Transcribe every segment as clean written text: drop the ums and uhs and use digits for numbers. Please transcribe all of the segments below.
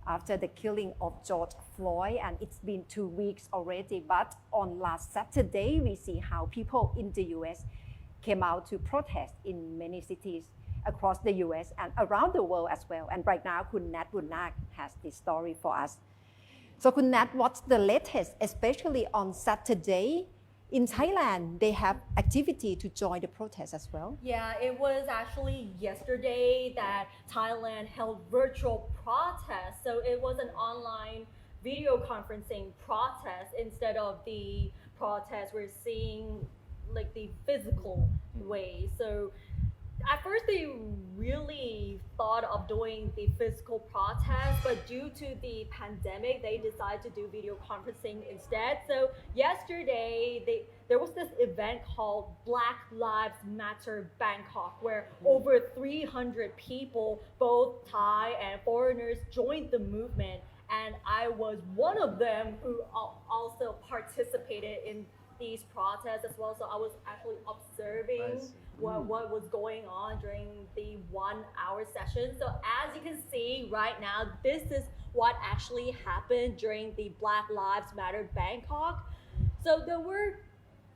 after the killing of George Floyd, and it's been 2 weeks already. But on last Saturday, we see how people in the US came out to protest in many cities across the US and around the world as well. And right now, Nad Bunnag has this story for us. So Nad, what's the latest, especially on Saturday? In Thailand, they have activity to join the protest as well. Yeah, it was actually yesterday that Thailand held virtual protests. So it was an online video conferencing protest instead of the protest we're seeing like the physical way. So at first they really thought of doing the physical protest, but due to the pandemic, they decided to do video conferencing instead. So yesterday, there was this event called Black Lives Matter Bangkok, where over 300 people, both Thai and foreigners, joined the movement. And I was one of them who also participated in these protests as well. So I was actually observing what was going on during the 1 hour session. So as you can see right now, this is what actually happened during the Black Lives Matter Bangkok. So there were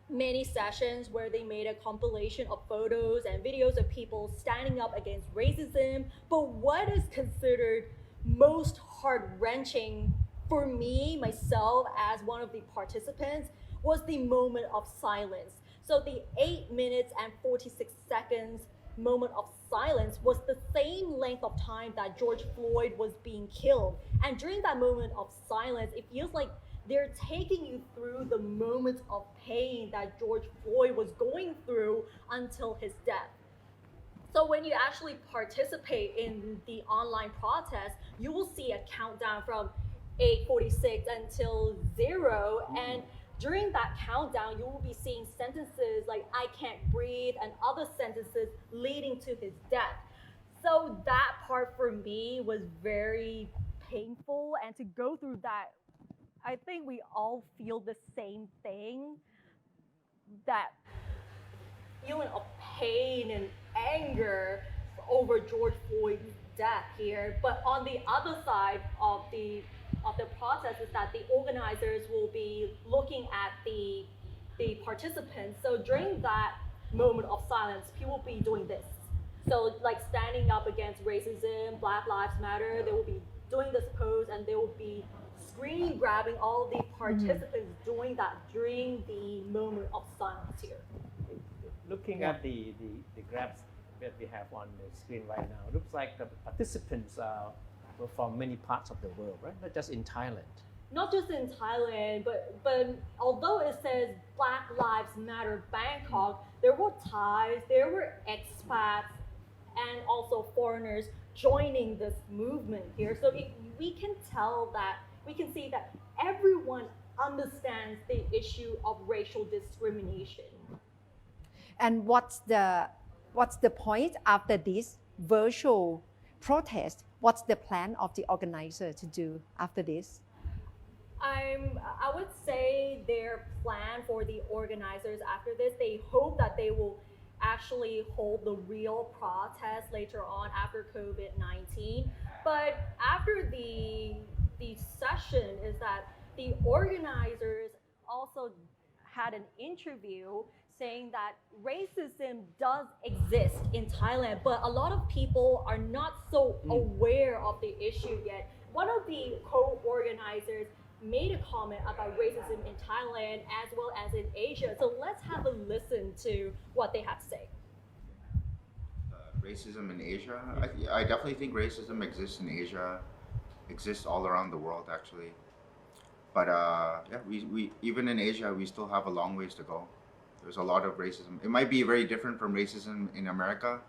many sessions where they made a compilation of photos and videos of people standing up against racism. But what is considered most heart-wrenching for me, myself, as one of the participants, was the moment of silence. So the 8 minutes and 46 seconds moment of silence was the same length of time that George Floyd was being killed. And during that moment of silence, it feels like they're taking you through the moments of pain that George Floyd was going through until his death. So when you actually participate in the online protest, you will see a countdown from 8:46 until 0. And during that countdown, you will be seeing sentences like "I can't breathe" and other sentences leading to his death. So that part for me was very painful, and to go through that, I think we all feel the same thing, that feeling of pain and anger over George Floyd's death here. But on the other side of the process is that the organizers will be looking at the participants. So during that moment of silence, people will be doing this. So like standing up against racism, Black Lives Matter, they will be doing this pose, and they will be screen grabbing all the participants doing that during the moment of silence here. Looking at the graphs that we have on the screen right now, looks like the participants were from many parts of the world, right? Not just in Thailand. Not just in Thailand, but although it says Black Lives Matter Bangkok, there were Thais, there were expats, and also foreigners joining this movement here. So we can see that everyone understands the issue of racial discrimination. And what's the point after this virtual protest? What's the plan of the organizer to do after this? I would say their plan for the organizers after this, they hope that they will actually hold the real protest later on after COVID-19. But after the session is that the organizers also had an interview saying that racism does exist in Thailand, but a lot of people are not so aware of the issue yet. One of the co-organizers made a comment about racism in Thailand as well as in Asia. So let's have a listen to what they have to say. Racism in Asia? I definitely think racism exists in Asia, exists all around the world actually. But yeah, we even in Asia, we still have a long ways to go. There's a lot of racism. It might be very different from racism in America,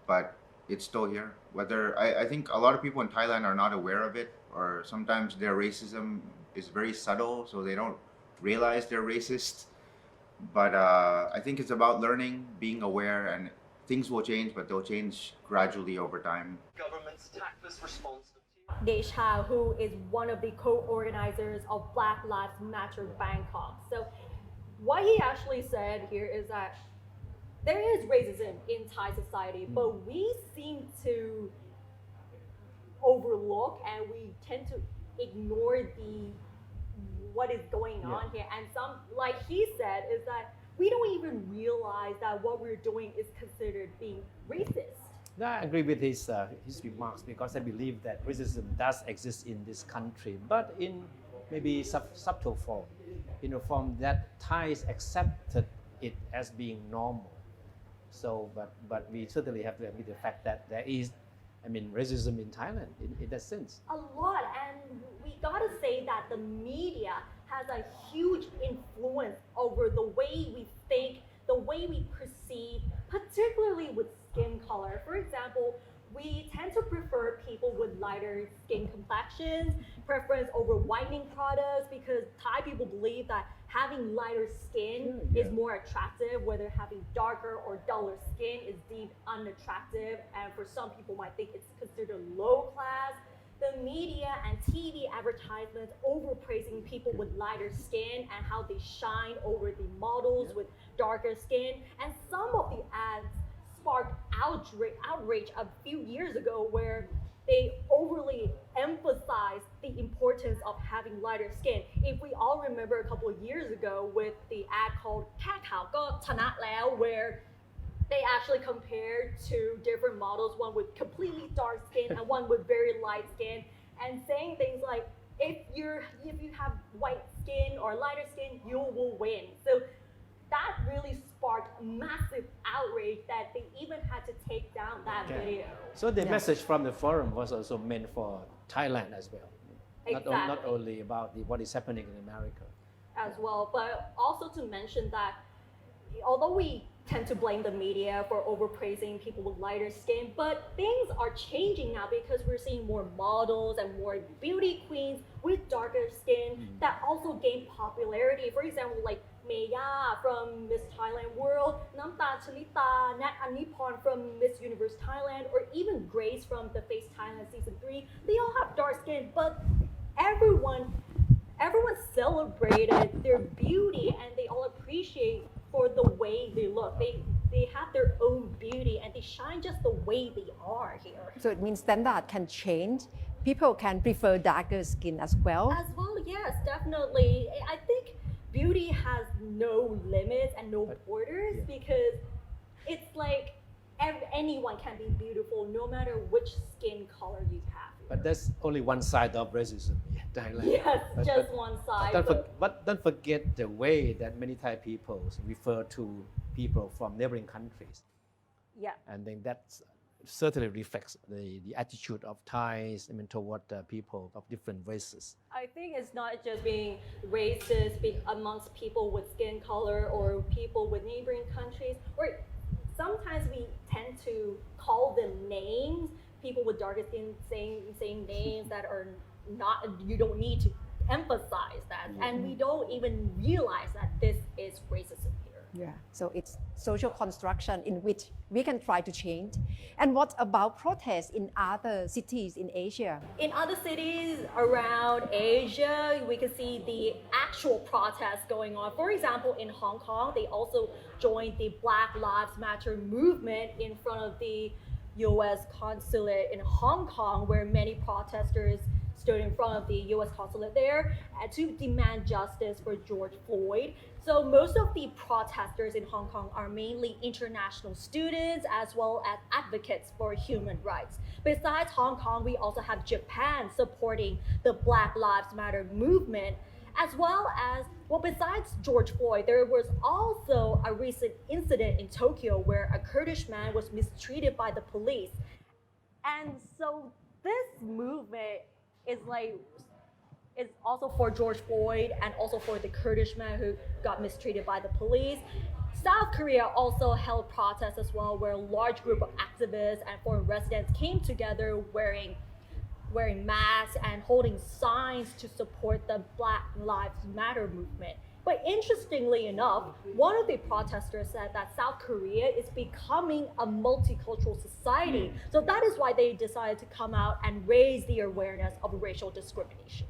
but it's still here. I think a lot of people in Thailand are not aware of it, or sometimes their racism is very subtle, so they don't realize they're racist. But I think it's about learning, being aware, and things will change, but they'll change gradually over time. Government's tactless response. Desha, who is one of the co-organizers of Black Lives Matter Bangkok. So what he actually said here is that there is racism in Thai society, but we seem to overlook and we tend to ignore what is going on here. And some, like he said, is that we don't even realize that what we're doing is considered being racist. No, I agree with his remarks because I believe that racism does exist in this country, but in maybe subtle form, form that Thais accepted it as being normal. So, but we certainly have to admit the fact that there is, racism in Thailand in that sense. A lot, and we gotta say that the media has a huge influence over the way we think, the way we perceive, particularly with skin color. For example, we tend to prefer people with lighter skin complexions, preference over whitening products, because Thai people believe that having lighter skin is more attractive, whether having darker or duller skin is deemed unattractive, and for some people might think it's considered low class. The media and TV advertisements overpraising people with lighter skin and how they shine over the models with darker skin, and some of the ads sparked outrage a few years ago where they overly emphasized the importance of having lighter skin. If we all remember a couple of years ago with the ad called แค่ขาวก็ชนะแล้ว where they actually compared two different models, one with completely dark skin and one with very light skin, and saying things like, if you have white skin or lighter skin, you will win. So that really sparked massive outrage that they even had to take down that video. So the message from the forum was also meant for Thailand as well. Exactly. Not only about what is happening in America. As well, but also to mention that although we tend to blame the media for overpraising people with lighter skin, but things are changing now because we're seeing more models and more beauty queens with darker skin that also gain popularity. For example, like Maya from Miss Thailand World, Namta Chalita, Nat Anipon from Miss Universe Thailand, or even Grace from The Face Thailand Season 3. They all have dark skin, but everyone celebrated their beauty and they all appreciate for the way they look. They have their own beauty and they shine just the way they are here. So it means standard can change. People can prefer darker skin as well. As well, yes, definitely. I think beauty has no limits and no borders because it's like anyone can be beautiful no matter which skin color you have. But that's only one side of racism in Thailand. Yes, just one side. But don't forget the way that many Thai people refer to people from neighboring countries. Yeah. And then that certainly reflects the attitude of Thais toward people of different races. I think it's not just being racist amongst people with skin color or people with neighboring countries, or sometimes we tend to call them names. People with darker skin saying names that are not, you don't need to emphasize that. And we don't even realize that this is racism here. Yeah, so it's social construction in which we can try to change. And what about protests in other cities in Asia? In other cities around Asia, we can see the actual protests going on. For example, in Hong Kong, they also joined the Black Lives Matter movement in front of the U.S. consulate in Hong Kong, where many protesters stood in front of the U.S. consulate there to demand justice for George Floyd. So most of the protesters in Hong Kong are mainly international students as well as advocates for human rights. Besides Hong Kong, we also have Japan supporting the Black Lives Matter movement, as well as, besides George Floyd, there was also a recent incident in Tokyo where a Kurdish man was mistreated by the police. And so this movement is also for George Floyd and also for the Kurdish man who got mistreated by the police. South Korea also held protests as well, where a large group of activists and foreign residents came together wearing masks and holding signs to support the Black Lives Matter movement. But interestingly enough, one of the protesters said that South Korea is becoming a multicultural society. So that is why they decided to come out and raise the awareness of racial discrimination.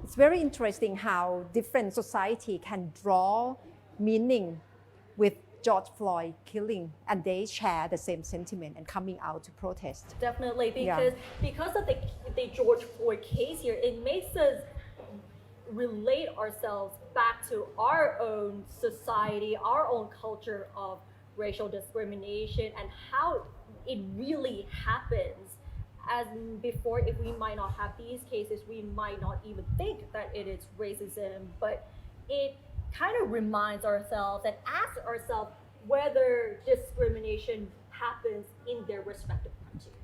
It's very interesting how different society can draw meaning with George Floyd killing, and they share the same sentiment and coming out to protest. Definitely, Yeah. because of the George Floyd case here, it makes us relate ourselves back to our own society, our own culture of racial discrimination, and how it really happens. As before, if we might not have these cases, we might not even think that it is racism, but it kind of reminds ourselves and asks ourselves whether discrimination happens in their respective country.